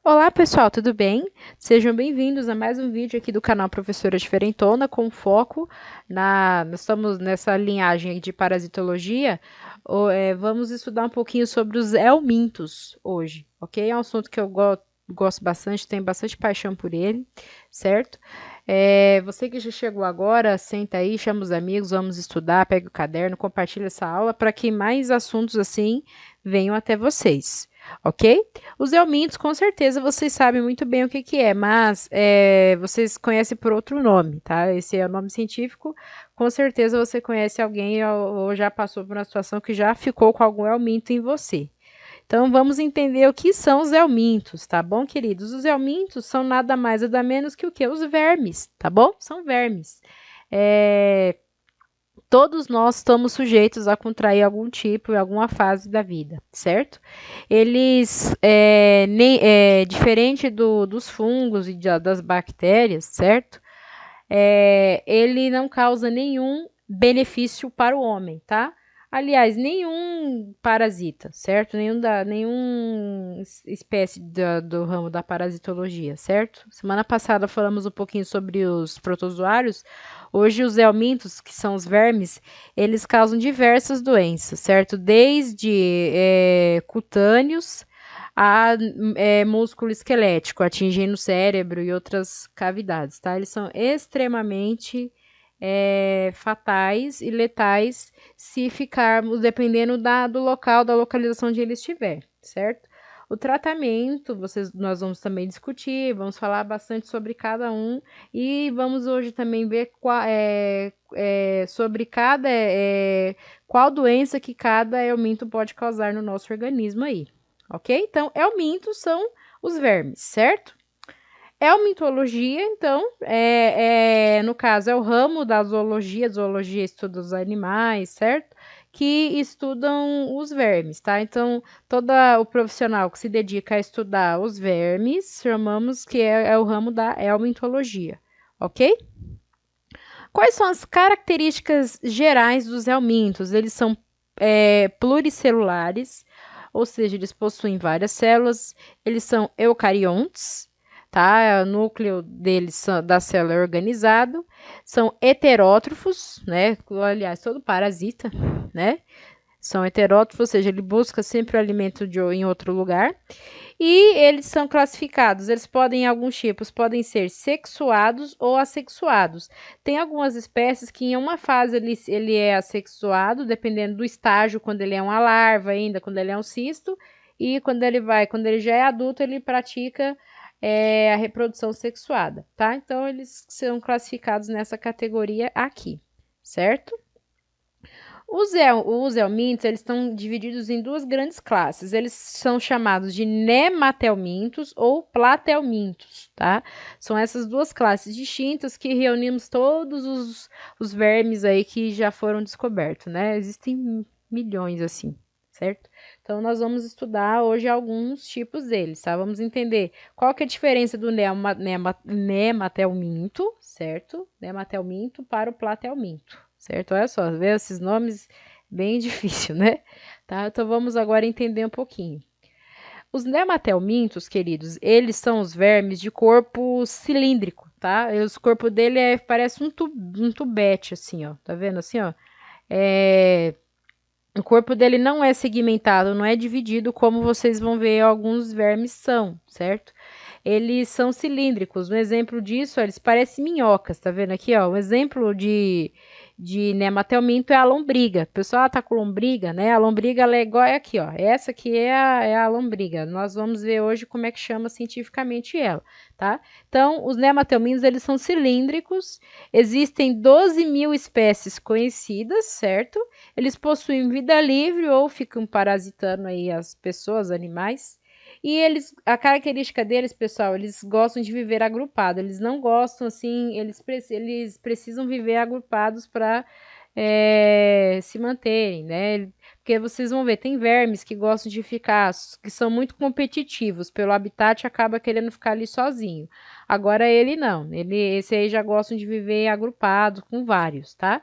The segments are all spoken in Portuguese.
Olá pessoal, tudo bem? Sejam bem-vindos a mais um vídeo aqui do canal Professora Diferentona, com foco nós estamos nessa linhagem aí de parasitologia. Vamos estudar um pouquinho sobre os helmintos hoje, ok? É um assunto que eu gosto bastante, tenho bastante paixão por ele, certo? Você que já chegou agora, senta aí, chama os amigos, vamos estudar, pega o caderno, compartilha essa aula para que mais assuntos assim venham até vocês, ok? Os helmintos, com certeza, vocês sabem muito bem o que que é, mas vocês conhecem por outro nome, tá? Esse é o nome científico. Com certeza você conhece alguém ou já passou por uma situação que já ficou com algum helminto em você. Então, vamos entender o que são os helmintos, tá bom, queridos? Os helmintos são nada mais nada menos que o que? Os vermes, tá bom? São vermes. É, Todos nós estamos sujeitos a contrair algum tipo em alguma fase da vida, certo? Eles, diferente dos fungos e das bactérias, certo? Ele não causa nenhum benefício para o homem, tá? Aliás, nenhum parasita, certo? Nenhum espécie do ramo da parasitologia, certo? Semana passada falamos um pouquinho sobre os protozoários. Hoje os helmintos, que são os vermes, eles causam diversas doenças, certo? Desde cutâneos a músculo esquelético, atingindo o cérebro e outras cavidades, tá? Eles são extremamente fatais e letais se ficarmos dependendo do local, da localização onde ele estiver, certo? O tratamento, nós vamos também discutir, vamos falar bastante sobre cada um e vamos hoje também ver sobre qual doença que cada helminto pode causar no nosso organismo aí, ok? Então, helmintos são os vermes, certo? Helmintologia, então, no caso, é o ramo da zoologia. Zoologia estuda os animais, certo? Que estudam os vermes, tá? Então, todo o profissional que se dedica a estudar os vermes, chamamos que é o ramo da helmintologia, ok? Quais são as características gerais dos helmintos? Eles são pluricelulares, ou seja, eles possuem várias células, eles são eucariontes, tá? O núcleo deles da célula é organizado, são heterótrofos, né? Aliás, todo parasita, né? São heterótrofos, ou seja, ele busca sempre o alimento em outro lugar. E eles são classificados, eles podem, em alguns tipos, podem ser sexuados ou assexuados. Tem algumas espécies que em uma fase ele é assexuado, dependendo do estágio, quando ele é uma larva ainda, quando ele é um cisto, e quando ele já é adulto, ele pratica a reprodução sexuada, tá? Então, eles são classificados nessa categoria aqui, certo? Os helmintos, eles estão divididos em duas grandes classes. Eles são chamados de nematelmintos ou platelmintos, tá? São essas duas classes distintas que reunimos todos os vermes aí que já foram descobertos, né? Existem milhões assim, certo? Então, nós vamos estudar hoje alguns tipos deles, tá? Vamos entender qual que é a diferença do nematelminto, certo? Nematelminto para o platelminto, certo? Olha só, vê esses nomes bem difícil, né? Tá? Então vamos agora entender um pouquinho. Os nematelmintos, queridos, eles são os vermes de corpo cilíndrico, tá? O corpo dele parece um tubete, assim, ó. Tá vendo assim, ó? O corpo dele não é segmentado, não é dividido como vocês vão ver alguns vermes são, certo? Eles são cilíndricos. Um exemplo disso, eles parecem minhocas, tá vendo aqui, ó? Um exemplo de nematelminto é a lombriga. O pessoal tá com lombriga, né? A lombriga ela é igual aqui, ó. Essa aqui é a lombriga. Nós vamos ver hoje como é que chama cientificamente ela, tá? Então, os nematelmintos, eles são cilíndricos. Existem 12 mil espécies conhecidas, certo? Eles possuem vida livre ou ficam parasitando aí as pessoas, animais. E a característica deles, pessoal, eles gostam de viver agrupado. Eles não gostam assim, eles precisam viver agrupados para se manterem, né? Porque vocês vão ver, tem vermes que gostam de ficar, que são muito competitivos pelo habitat, acaba querendo ficar ali sozinho. Agora ele não, esse aí já gostam de viver agrupado com vários, tá?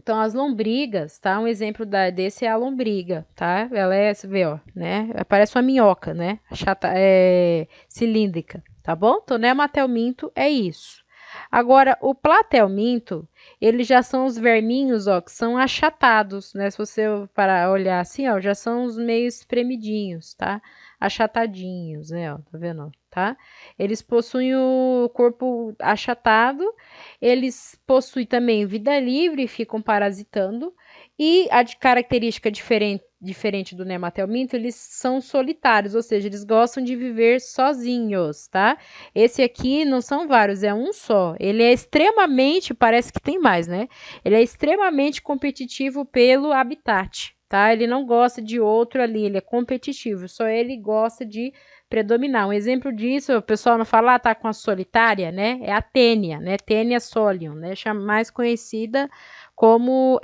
Então, as lombrigas, tá? Um exemplo desse é a lombriga, tá? Ela você vê, ó, né? Parece uma minhoca, né? Chata, cilíndrica, tá bom? Então, nematelminto é isso. Agora, o platelminto, eles já são os verminhos, ó, que são achatados, né? Se você para olhar assim, ó, já são os meio espremidinhos, tá? Achatadinhos, né? Ó, tá vendo? Tá? Eles possuem o corpo achatado, eles possuem também vida livre, ficam parasitando, e a característica diferente do nematelminto, eles são solitários, ou seja, eles gostam de viver sozinhos, tá? Esse aqui não são vários, é um só. Ele é extremamente, parece que tem mais, né? Ele é extremamente competitivo pelo habitat, tá? Ele não gosta de outro ali, ele é competitivo, só ele gosta de predominar. Um exemplo disso, o pessoal não fala, tá com a solitária, né? É a tênia, né? Tênia solium, né? Mais conhecida como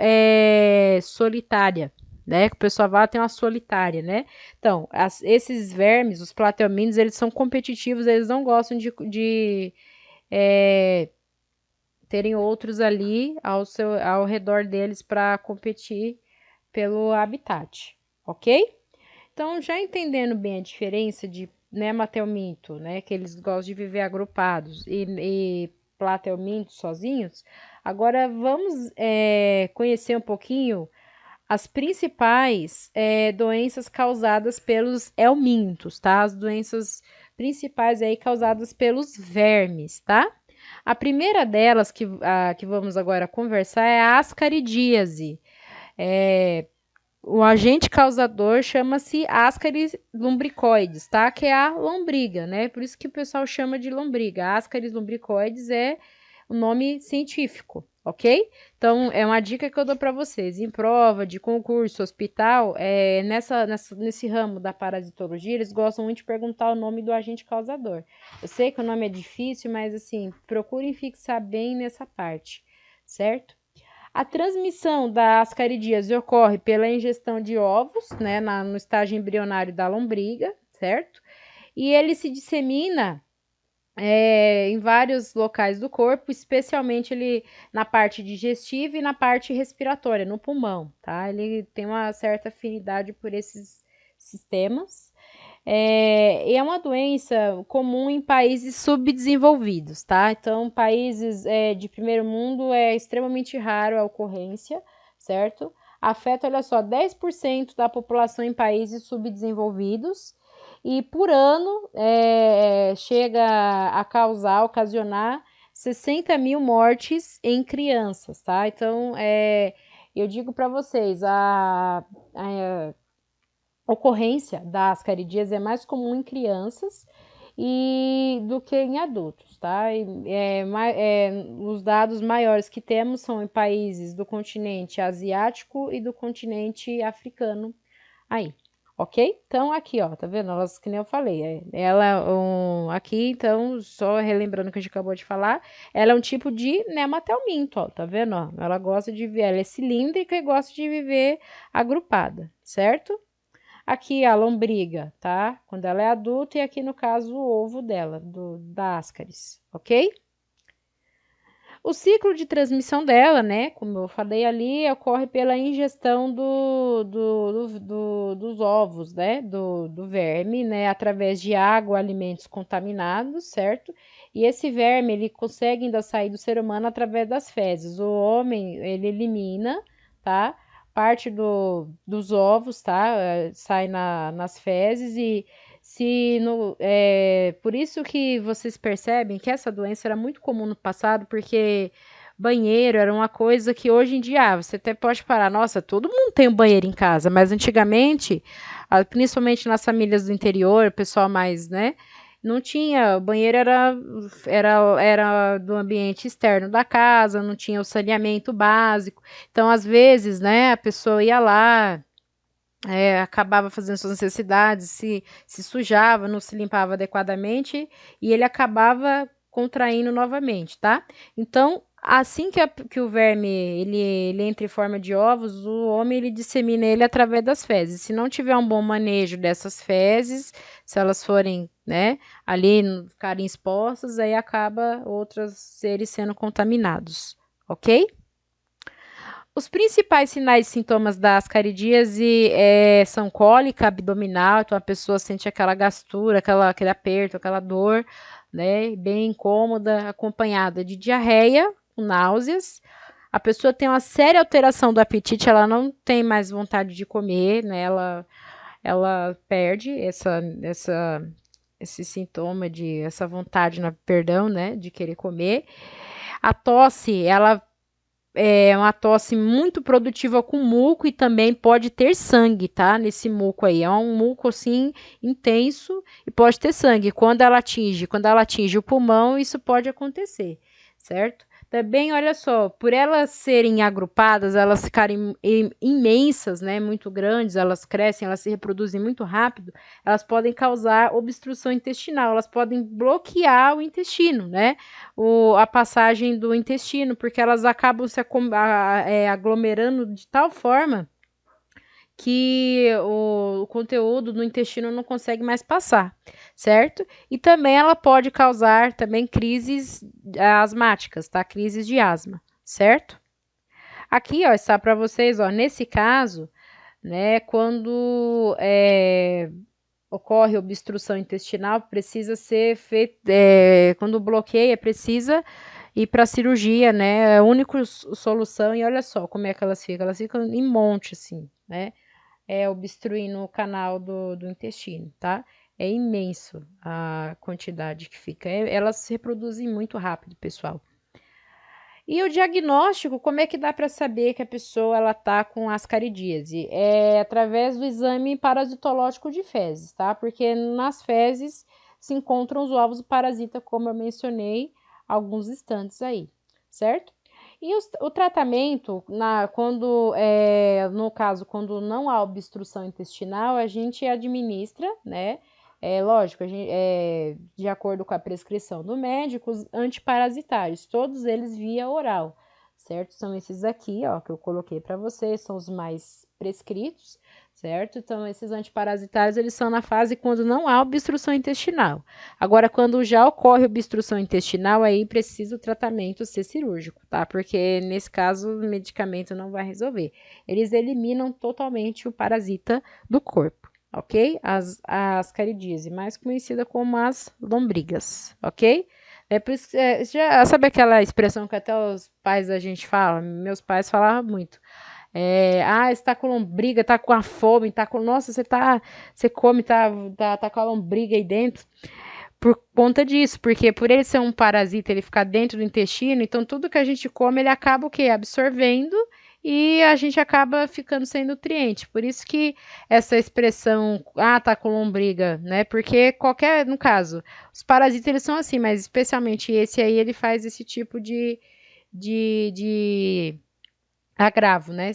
solitária, né? Que o pessoal fala, tem uma solitária, né? Então, esses vermes, os platelmintos, eles são competitivos, eles não gostam de terem outros ali ao redor deles para competir pelo habitat, ok? Então, já entendendo bem a diferença de nematelminto, né, que eles gostam de viver agrupados, e platelminto sozinhos, agora vamos conhecer um pouquinho as principais doenças causadas pelos helmintos, tá? As doenças principais aí causadas pelos vermes, tá? A primeira delas que vamos agora conversar é a ascaridíase. O agente causador chama-se Ascaris lumbricoides, tá? Que é a lombriga, né? Por isso que o pessoal chama de lombriga. Ascaris lumbricoides é o nome científico, ok? Então, é uma dica que eu dou para vocês. Em prova de concurso, hospital, nesse ramo da parasitologia, eles gostam muito de perguntar o nome do agente causador. Eu sei que o nome é difícil, mas assim, procurem fixar bem nessa parte, certo? A transmissão da ascaridíase ocorre pela ingestão de ovos, né, no estágio embrionário da lombriga, certo? E ele se dissemina em vários locais do corpo, especialmente ele na parte digestiva e na parte respiratória, no pulmão, tá? Ele tem uma certa afinidade por esses sistemas. E é uma doença comum em países subdesenvolvidos, tá? Então, países de primeiro mundo é extremamente raro a ocorrência, certo? Afeta, olha só, 10% da população em países subdesenvolvidos e por ano chega a ocasionar 60 mil mortes em crianças, tá? Então, eu digo para vocês, a ocorrência da ascaridíase é mais comum em crianças do que em adultos, tá? Os dados maiores que temos são em países do continente asiático e do continente africano aí, ok? Então, aqui, ó, tá vendo? Elas, que nem eu falei, aqui, então, só relembrando o que a gente acabou de falar, ela é um tipo de nematelminto, ó, tá vendo? Ó, ela gosta de viver, ela é cilíndrica e gosta de viver agrupada, certo? Aqui a lombriga, tá? Quando ela é adulta e aqui no caso o ovo dela, da ascaris, ok? O ciclo de transmissão dela, né? Como eu falei ali, ocorre pela ingestão dos ovos, né? Do verme, né? Através de água, alimentos contaminados, certo? E esse verme, ele consegue ainda sair do ser humano através das fezes. O homem, ele elimina, tá? Parte dos ovos, tá? Sai nas fezes e por isso que vocês percebem que essa doença era muito comum no passado, porque banheiro era uma coisa que hoje em dia você até pode parar, nossa, todo mundo tem um banheiro em casa, mas antigamente, principalmente nas famílias do interior, o pessoal mais, né, não tinha, o banheiro era do ambiente externo da casa, não tinha o saneamento básico, então às vezes, né, a pessoa ia lá, acabava fazendo suas necessidades, se sujava, não se limpava adequadamente e ele acabava contraindo novamente, tá? Então, assim que o verme ele entra em forma de ovos, o homem ele dissemina ele através das fezes. Se não tiver um bom manejo dessas fezes, se elas forem, né, ali ficarem expostas, aí acaba outros seres sendo contaminados, ok? Os principais sinais e sintomas da ascaridíase são cólica abdominal, então a pessoa sente aquela gastura, aquele aperto, aquela dor, né, bem incômoda, acompanhada de diarreia, náuseas. A pessoa tem uma séria alteração do apetite, ela não tem mais vontade de comer, né, ela perde esse sintoma essa vontade, perdão, né, de querer comer. A tosse, ela é uma tosse muito produtiva com muco e também pode ter sangue, tá? Nesse muco aí. É um muco assim intenso e pode ter sangue. Quando ela atinge o pulmão, isso pode acontecer, certo? Também, olha só, por elas serem agrupadas, elas ficarem imensas, né, muito grandes, elas crescem, elas se reproduzem muito rápido, elas podem causar obstrução intestinal, elas podem bloquear o intestino, né, a passagem do intestino, porque elas acabam se aglomerando de tal forma que o conteúdo no intestino não consegue mais passar, certo? E também ela pode causar também crises asmáticas, tá? Crises de asma, certo? Aqui, ó, está para vocês, ó, nesse caso, né, quando ocorre obstrução intestinal, precisa ser feito, quando bloqueia, precisa ir para cirurgia, né? É a única solução, e olha só como é que elas ficam em monte, assim, né? Obstruindo o canal do intestino, tá? É imenso a quantidade que fica. Elas se reproduzem muito rápido, pessoal. E o diagnóstico, como é que dá para saber que a pessoa ela tá com ascaridíase? É através do exame parasitológico de fezes, tá? Porque nas fezes se encontram os ovos do parasita, como eu mencionei alguns instantes aí, certo? E o tratamento, no caso, quando não há obstrução intestinal, a gente administra, né? Lógico, de acordo com a prescrição do médico, os antiparasitários, todos eles via oral, certo? São esses aqui, ó, que eu coloquei para vocês, são os mais prescritos, certo? Então, esses antiparasitários, eles são na fase quando não há obstrução intestinal. Agora, quando já ocorre obstrução intestinal, aí precisa o tratamento ser cirúrgico, tá? Porque nesse caso, o medicamento não vai resolver. Eles eliminam totalmente o parasita do corpo, ok? As ascaridíase, mais conhecida como as lombrigas, ok? Sabe aquela expressão que até os pais da gente falam? Meus pais falavam muito. Está com lombriga, tá com a fome, nossa, você come, tá com a lombriga aí dentro. Por conta disso, porque por ele ser um parasita, ele ficar dentro do intestino, então tudo que a gente come, ele acaba o quê? Absorvendo e a gente acaba ficando sem nutriente. Por isso que essa expressão, tá com lombriga, né? Porque no caso, os parasitas eles são assim, mas especialmente esse aí, ele faz esse tipo de agravo, né?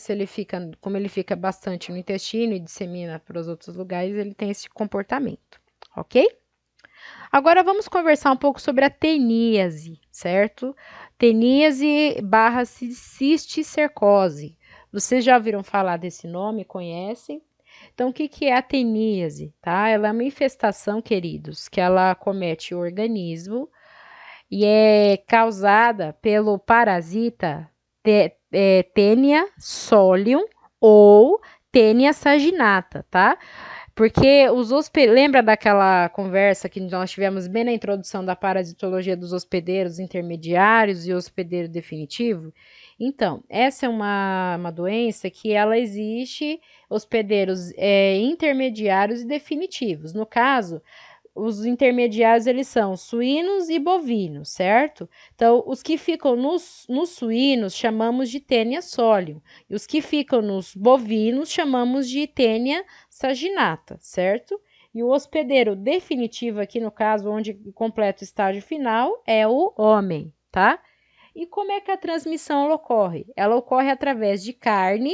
Como ele fica bastante no intestino e dissemina para os outros lugares, ele tem esse comportamento, ok? Agora vamos conversar um pouco sobre a teníase, certo? Teníase barra cisticercose. Vocês já ouviram falar desse nome, conhecem? Então, o que é a teníase, tá? Ela é uma infestação, queridos, que ela acomete o organismo e é causada pelo parasita Taenia solium ou Taenia saginata, tá? Porque lembra daquela conversa que nós tivemos bem na introdução da parasitologia dos hospedeiros intermediários e hospedeiro definitivo? Então, essa é uma doença que ela existe hospedeiros intermediários e definitivos. No caso, os intermediários, eles são suínos e bovinos, certo? Então, os que ficam nos suínos chamamos de Taenia solium, e os que ficam nos bovinos chamamos de Taenia saginata, certo? E o hospedeiro definitivo aqui, no caso, onde completa o estágio final, é o homem, tá? E como é que a transmissão ocorre? Ela ocorre através de carne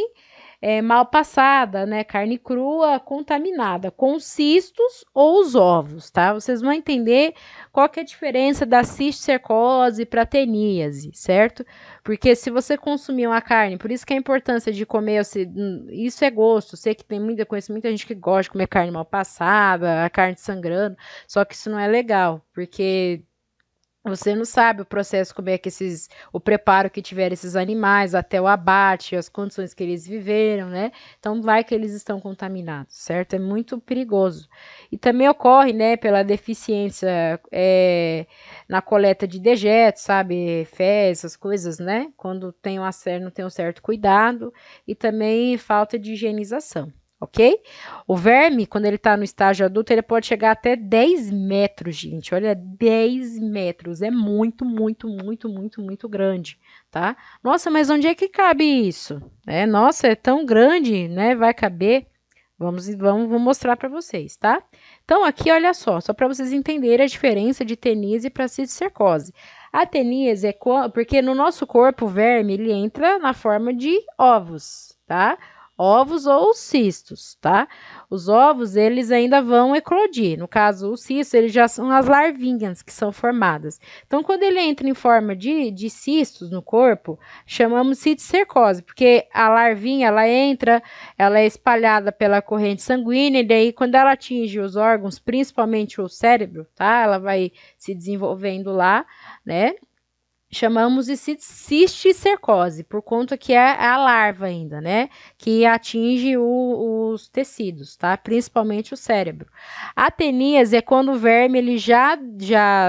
mal passada, né? Carne crua contaminada com cistos ou os ovos, tá? Vocês vão entender qual que é a diferença da cisticercose para teníase, certo? Porque se você consumir uma carne, por isso que a importância de comer, isso é gosto. Sei que conheço muita gente que gosta de comer carne mal passada, a carne sangrando, só que isso não é legal, porque Você não sabe o processo, como é que o preparo que tiveram esses animais até o abate, as condições que eles viveram, né? Então, vai que eles estão contaminados, certo? É muito perigoso. E também ocorre, né, pela deficiência na coleta de dejetos, sabe? Fezes, essas coisas, né? Quando tem não tem um certo cuidado e também falta de higienização. Ok? O verme, quando ele está no estágio adulto, ele pode chegar até 10 metros, gente. Olha, 10 metros. É muito, muito, muito, muito, muito grande, tá? Nossa, mas onde é que cabe isso? Nossa, é tão grande, né? Vai caber. Vou mostrar para vocês, tá? Então, aqui, olha só para vocês entenderem a diferença de teníase para cisticercose. A teníase porque no nosso corpo o verme ele entra na forma de ovos, tá? Ovos ou cistos, tá? Os ovos, eles ainda vão eclodir. No caso, os cistos, eles já são as larvinhas que são formadas. Então, quando ele entra em forma de cistos no corpo, chamamos cisticercose, porque a larvinha, ela é espalhada pela corrente sanguínea, e daí, quando ela atinge os órgãos, principalmente o cérebro, tá? Ela vai se desenvolvendo lá, né? Chamamos de cisticercose, por conta que é a larva ainda, né? Que atinge os tecidos, tá? Principalmente o cérebro. A teníase é quando o verme ele já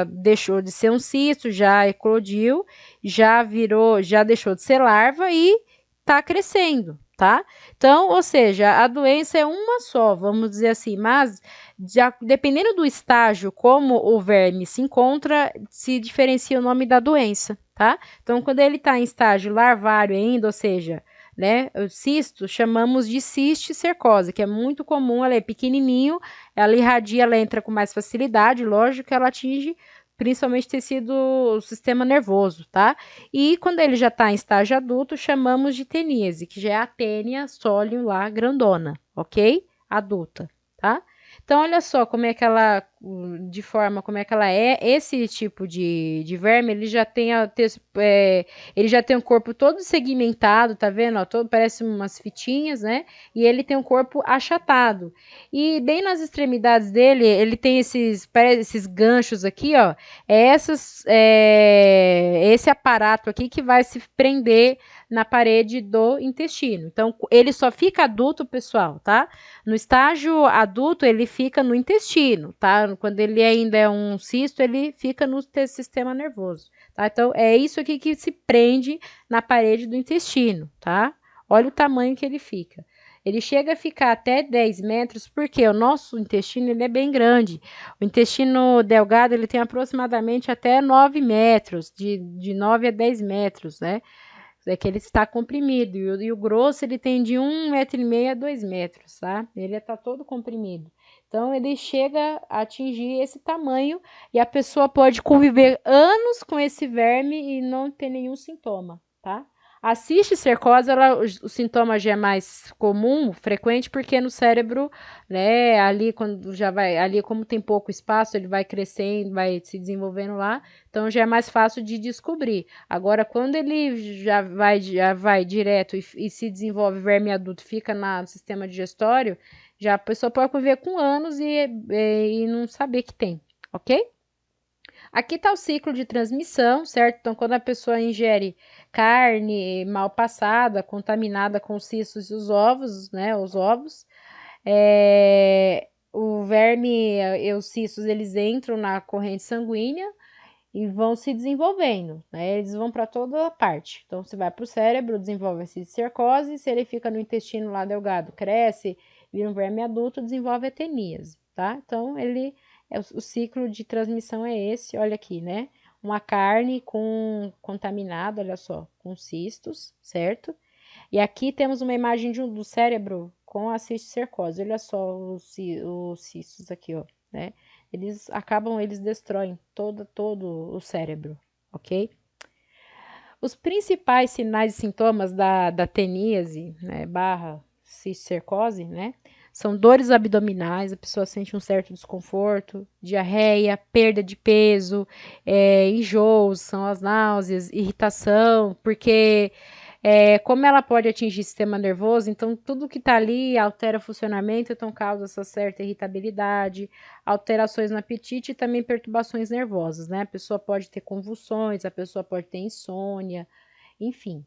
deixou de ser um cisto, já eclodiu, já deixou de ser larva e tá crescendo, tá? Então, ou seja, a doença é uma só, vamos dizer assim, mas dependendo do estágio como o verme se encontra, se diferencia o nome da doença, tá? Então, quando ele está em estágio larvário ainda, ou seja, né, o cisto, chamamos de cisticercose, que é muito comum, ela é pequenininho, ela irradia, ela entra com mais facilidade, lógico que ela atinge principalmente tecido, o sistema nervoso, tá? E quando ele já está em estágio adulto, chamamos de teníase, que já é a tênia solium lá, grandona, ok? Adulta, tá? Então, olha só como é que ela, de forma como é que ela é. Esse tipo de verme, ele já tem, ele já tem o corpo todo segmentado, tá vendo? Ó, todo, parece umas fitinhas, né? E ele tem um corpo achatado. E bem nas extremidades dele, ele tem esses ganchos aqui, ó. Esse aparato aqui que vai se prender na parede do intestino. Então, ele só fica adulto, pessoal, tá? No estágio adulto, ele fica no intestino, tá? Quando ele ainda é um cisto, ele fica no sistema nervoso, tá? Então, é isso aqui que se prende na parede do intestino, tá? Olha o tamanho que ele fica. Ele chega a ficar até 10 metros, porque o nosso intestino ele é bem grande. O intestino delgado ele tem aproximadamente até 9 metros, de 9 a 10 metros, né? É que ele está comprimido. E o grosso ele tem de 1,5 m a 2 metros, tá? Ele está todo comprimido. Então, ele chega a atingir esse tamanho e a pessoa pode conviver anos com esse verme e não ter nenhum sintoma, tá? A cisticercose, o sintoma já é mais comum, frequente, porque no cérebro, né, ali quando já vai, ali como tem pouco espaço, ele vai crescendo, vai se desenvolvendo lá, então já é mais fácil de descobrir. Agora, quando ele já vai direto e se desenvolve verme adulto, fica no sistema digestório, já a pessoa pode conviver com anos e não saber que tem, ok? Aqui está o ciclo de transmissão, certo? Então, quando a pessoa ingere carne mal passada, contaminada com os cistos e os ovos, né? Os ovos, o verme e os cistos, eles entram na corrente sanguínea e vão se desenvolvendo, né? Eles vão para toda a parte. Então, você vai para o cérebro, desenvolve a cisticercose, se ele fica no intestino lá delgado, cresce, vira um verme adulto, desenvolve a teníase, tá? Então, o ciclo de transmissão é esse, olha aqui, né? Uma carne contaminada, olha só, com cistos, certo? E aqui temos uma imagem do cérebro com a cisticercose, olha só os cistos aqui, ó, né? Eles destroem todo o cérebro, ok? Os principais sinais e sintomas da teníase, né, barra cisticercose, né, são dores abdominais, a pessoa sente um certo desconforto, diarreia, perda de peso, enjoos, são as náuseas, irritação, porque Como ela pode atingir o sistema nervoso, então tudo que está ali altera o funcionamento, então causa essa certa irritabilidade, alterações no apetite e também perturbações nervosas, né? A pessoa pode ter convulsões, a pessoa pode ter insônia, enfim,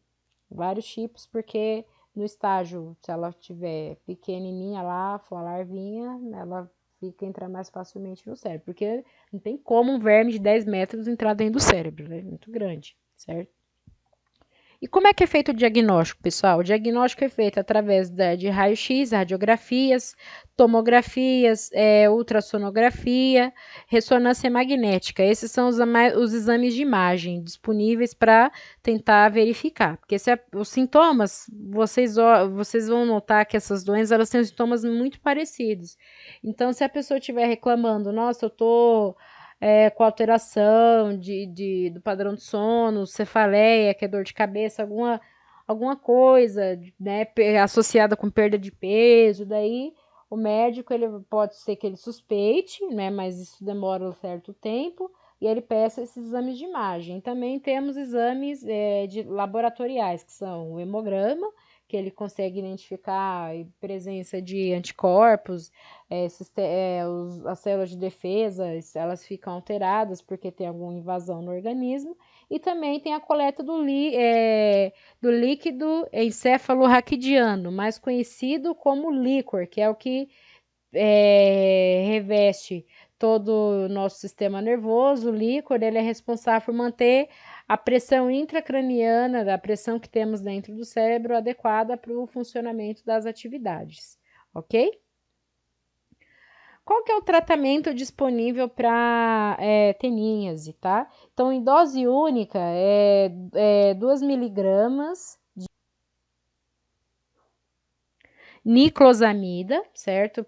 vários tipos, porque no estágio, se ela tiver pequenininha lá, for a larvinha, ela fica entrar mais facilmente no cérebro, porque não tem como um verme de 10 metros entrar dentro do cérebro, né? É muito grande, certo? E como é que é feito o diagnóstico, pessoal? O diagnóstico é feito através de raio-x, radiografias, tomografias, ultrassonografia, ressonância magnética. Esses são os exames de imagem disponíveis para tentar verificar. Porque os sintomas, vocês vão notar que essas doenças elas têm sintomas muito parecidos. Então, se a pessoa estiver reclamando, nossa, eu tô com alteração do padrão de sono, cefaleia, que é dor de cabeça, alguma coisa, né, associada com perda de peso, daí o médico, ele pode ser que ele suspeite, né, mas isso demora um certo tempo, e ele peça esses exames de imagem. Também temos exames laboratoriais, que são o hemograma, que ele consegue identificar a presença de anticorpos, as células de defesa, elas ficam alteradas porque tem alguma invasão no organismo, e também tem a coleta do líquido encefalorraquidiano, mais conhecido como líquor, que é o que reveste todo o nosso sistema nervoso. O líquor, ele é responsável por manter a pressão intracraniana, da pressão que temos dentro do cérebro, adequada para o funcionamento das atividades, ok? Qual que é o tratamento disponível para teníase, tá? Então, em dose única, 2 miligramas de niclosamida, certo?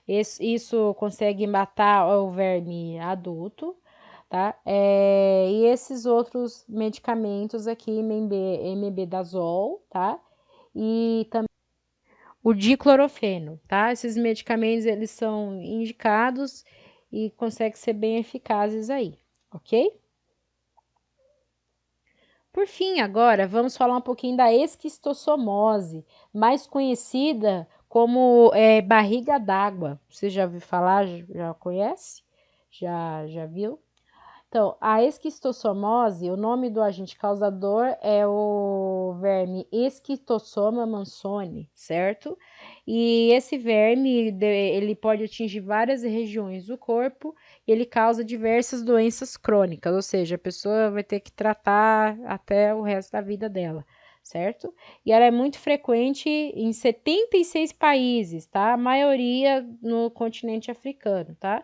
Isso consegue matar o verme adulto, tá? E esses outros medicamentos aqui, mebendazol, tá? E também o diclorofeno, tá? Esses medicamentos, eles são indicados e conseguem ser bem eficazes aí, ok? Por fim, agora, vamos falar um pouquinho da esquistossomose, mais conhecida como barriga d'água. Você já ouviu falar? Já conhece? Já viu? Então, a esquistossomose, o nome do agente causador é o verme Esquistossoma mansoni, certo? E esse verme, ele pode atingir várias regiões do corpo e ele causa diversas doenças crônicas, ou seja, a pessoa vai ter que tratar até o resto da vida dela, certo? E ela é muito frequente em 76 países, tá? A maioria no continente africano, tá?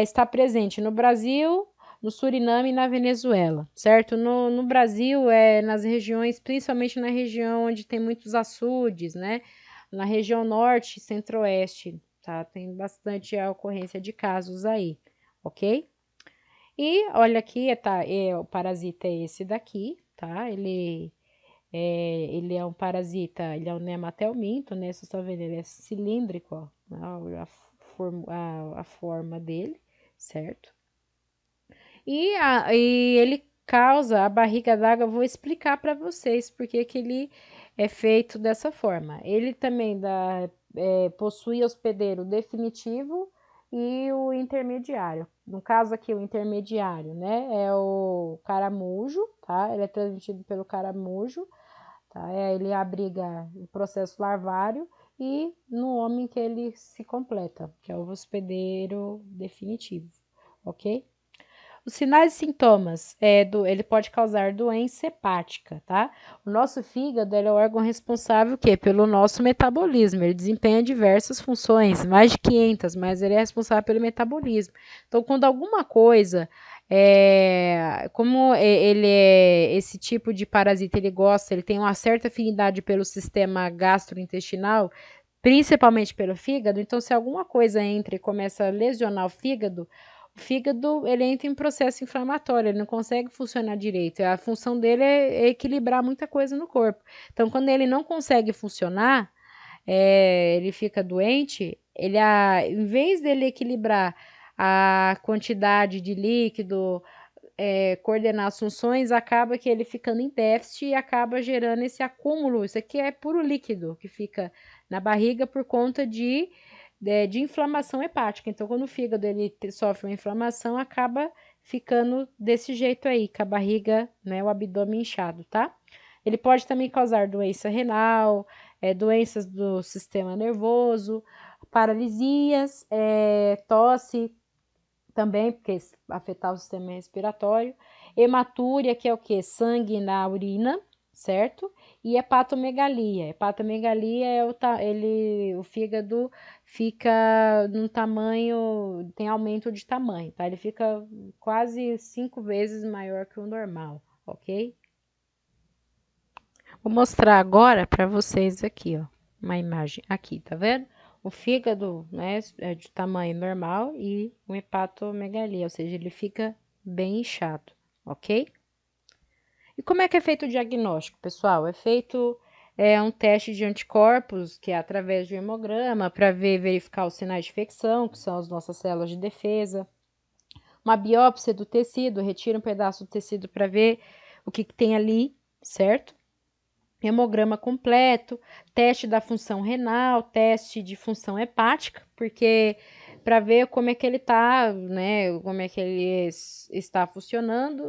Está presente no Brasil, no Suriname e na Venezuela, certo? No Brasil, nas regiões, principalmente na região onde tem muitos açudes, né? Na região norte e centro-oeste, tá? Tem bastante a ocorrência de casos aí, ok? E olha aqui, o parasita é esse daqui, tá? Ele é um parasita, ele é um nematelminto, né? Vocês estão vendo, ele é cilíndrico, ó, a forma dele, certo? E ele causa a barriga d'água, vou explicar para vocês porque que ele é feito dessa forma. Ele também possui hospedeiro definitivo e o intermediário. No caso aqui, o intermediário, né, é o caramujo, tá? Ele é transmitido pelo caramujo, tá? Ele abriga o processo larvário e no homem que ele se completa, que é o hospedeiro definitivo, ok? Os sinais e sintomas, ele pode causar doença hepática, tá? O nosso fígado é o órgão responsável pelo nosso metabolismo. Ele desempenha diversas funções, mais de 500, mas ele é responsável pelo metabolismo. Então, quando alguma coisa, como ele é esse tipo de parasita, ele tem uma certa afinidade pelo sistema gastrointestinal, principalmente pelo fígado. Então, se alguma coisa entra e começa a lesionar o fígado, ele entra em processo inflamatório, ele não consegue funcionar direito. A função dele é equilibrar muita coisa no corpo. Então, quando ele não consegue funcionar, ele fica doente, em vez dele equilibrar a quantidade de líquido, coordenar as funções, acaba que ele ficando em déficit e acaba gerando esse acúmulo. Isso aqui é puro líquido que fica na barriga por conta de inflamação hepática. Então, quando o fígado ele sofre uma inflamação, acaba ficando desse jeito aí, com a barriga, né, o abdômen inchado, tá? Ele pode também causar doença renal, doenças do sistema nervoso, paralisias, tosse também, porque afetar o sistema respiratório, hematúria, que é o que? Sangue na urina, certo? E hepatomegalia. Hepatomegalia é o fígado fica num tamanho, tem aumento de tamanho, tá? Ele fica quase 5 vezes maior que o normal, ok? Vou mostrar agora para vocês aqui, ó, uma imagem aqui, tá vendo? O fígado, né, é de tamanho normal e o hepatomegalia, ou seja, ele fica bem inchado, ok? E como é que é feito o diagnóstico, pessoal? É feito um teste de anticorpos, que é através de hemograma, para verificar os sinais de infecção, que são as nossas células de defesa. Uma biópsia do tecido, retira um pedaço do tecido para ver o que tem ali, certo? Hemograma completo, teste da função renal, teste de função hepática, porque para ver como é que ele tá, né, como é que ele está funcionando.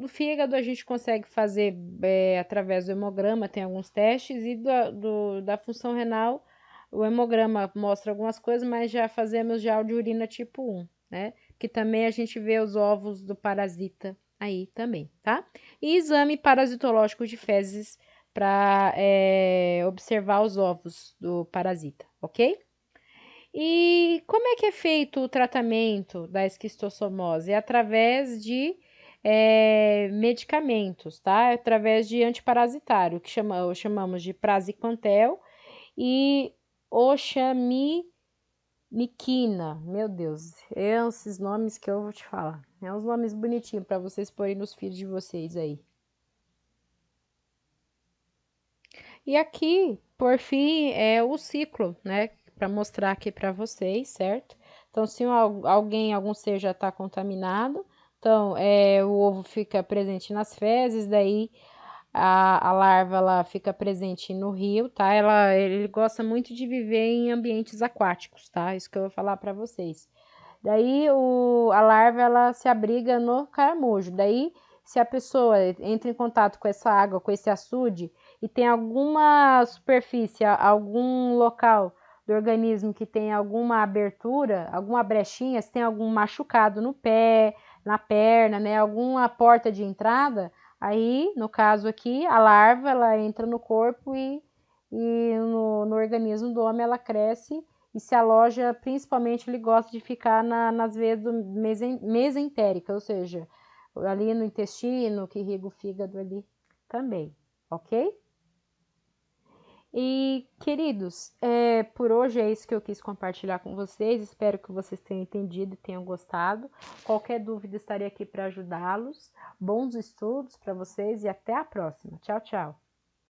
O fígado a gente consegue fazer através do hemograma, tem alguns testes, e da função renal, o hemograma mostra algumas coisas, mas já fazemos já o de urina tipo 1, né, que também a gente vê os ovos do parasita aí também, tá? E exame parasitológico de fezes para observar os ovos do parasita, ok? E como é que é feito o tratamento da esquistossomose? É através de medicamentos, tá? É através de antiparasitário, que chamamos de praziquantel e oxaminiquina. Meu Deus, esses nomes que eu vou te falar. É uns nomes bonitinhos para vocês porem nos filhos de vocês aí. E aqui, por fim, é o ciclo, né? Para mostrar aqui para vocês, certo? Então, se algum ser já está contaminado, então o ovo fica presente nas fezes, daí a larva ela fica presente no rio, tá? Ele gosta muito de viver em ambientes aquáticos, tá? Isso que eu vou falar para vocês. Daí a larva ela se abriga no caramujo. Daí, se a pessoa entra em contato com essa água, com esse açude, e tem alguma superfície, algum local do organismo que tem alguma abertura, alguma brechinha, se tem algum machucado no pé, na perna, né, alguma porta de entrada, aí, no caso aqui, a larva ela entra no corpo e no organismo do homem ela cresce e se aloja, principalmente ele gosta de ficar nas veias do mesentérica, ou seja, ali no intestino, que irriga o fígado ali também, ok? E, queridos, por hoje é isso que eu quis compartilhar com vocês. Espero que vocês tenham entendido e tenham gostado. Qualquer dúvida, estarei aqui para ajudá-los. Bons estudos para vocês e até a próxima. Tchau, tchau.